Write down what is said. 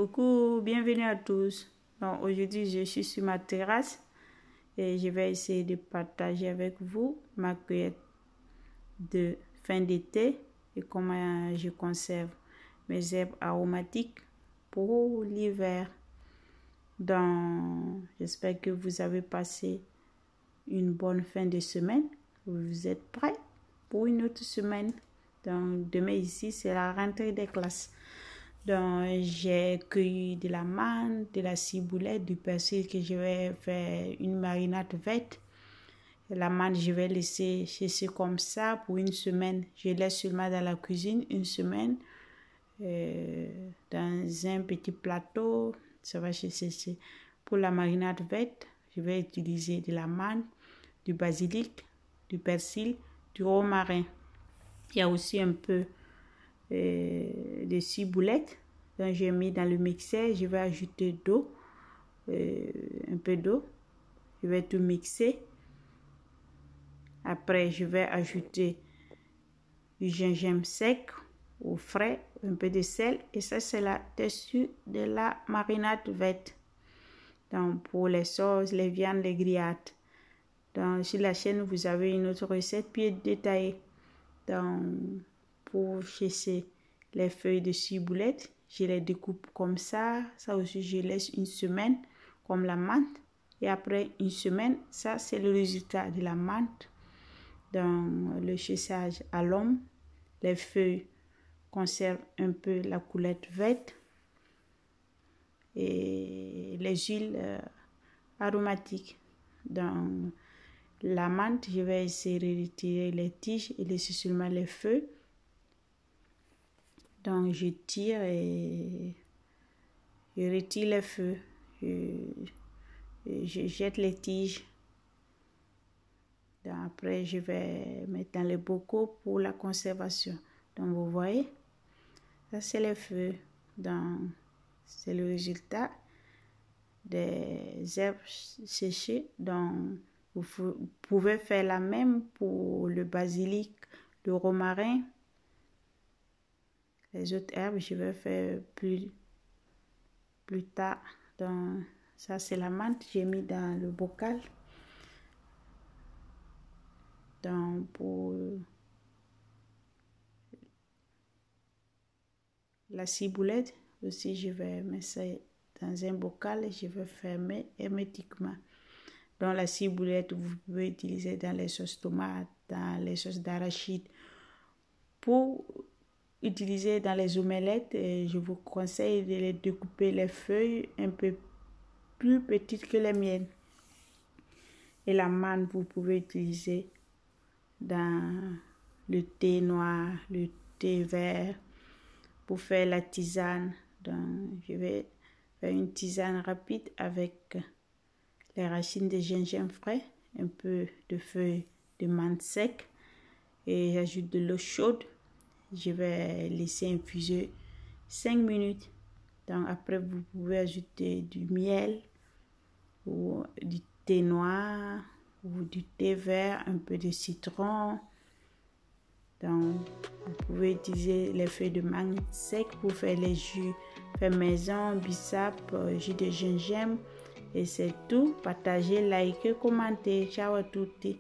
beaucoup, bienvenue à tous. Donc aujourd'hui, je suis sur ma terrasse et je vais essayer de partager avec vous ma cueillette de fin d'été et comment je conserve mes herbes aromatiques pour l'hiver. Donc, j'espère que vous avez passé une bonne fin de semaine. Vous êtes prêts pour une autre semaine. Donc, demain ici, c'est la rentrée des classes. Donc, j'ai cueilli de la menthe, de la ciboulette, du persil que je vais faire une marinade verte. La menthe, je vais laisser sécher comme ça pour une semaine. Je laisse seulement dans la cuisine une semaine. Dans un petit plateau, ça va sécher. Pour la marinade verte, je vais utiliser de la menthe, du basilic, du persil, du romarin. Il y a aussi un peu de ciboulette. Donc j'ai mis dans le mixeur, je vais ajouter d'eau, un peu d'eau. Je vais tout mixer. Après, je vais ajouter du gingembre sec ou frais, un peu de sel. Et ça, c'est la texture de la marinade verte. Donc, pour les sauces, les viandes, les grillades. Donc, sur la chaîne, vous avez une autre recette plus détaillée. Donc, pour chasser les feuilles de ciboulette, je les découpe comme ça. Ça aussi, je laisse une semaine, comme la menthe. Et après une semaine, ça, c'est le résultat de la menthe. Dans le chassage à l'homme, les feuilles conservent un peu la couleur verte et les huiles aromatiques. Dans la menthe, je vais essayer de retirer les tiges et laisser seulement les feuilles. Donc je tire et je retire les feuilles. Je jette les tiges. Donc après, je vais mettre dans les bocaux pour la conservation. Donc, vous voyez, ça c'est les feuilles. Donc, c'est le résultat des herbes séchées. Donc, vous pouvez faire la même pour le basilic, le romarin. Les autres herbes, je vais faire plus tard. Donc, ça c'est la menthe, j'ai mis dans le bocal. Donc, pour la ciboulette aussi, je vais mettre ça dans un bocal et je vais fermer hermétiquement. Donc, la ciboulette, vous pouvez utiliser dans les sauces tomates, dans les sauces d'arachide. Pour utiliser dans les omelettes, je vous conseille de les découper les feuilles un peu plus petites que les miennes. Et la menthe, vous pouvez utiliser dans le thé noir, le thé vert, pour faire la tisane. Donc, je vais faire une tisane rapide avec les racines de gingembre frais, un peu de feuilles de menthe sec et j'ajoute de l'eau chaude. Je vais laisser infuser 5 minutes. Donc, après, vous pouvez ajouter du miel ou du thé noir ou du thé vert, un peu de citron. Donc, vous pouvez utiliser les feuilles de menthe sec pour faire les jus fait maison, bissap, jus de gingembre. Et c'est tout. Partagez, likez, commentez. Ciao à tutti.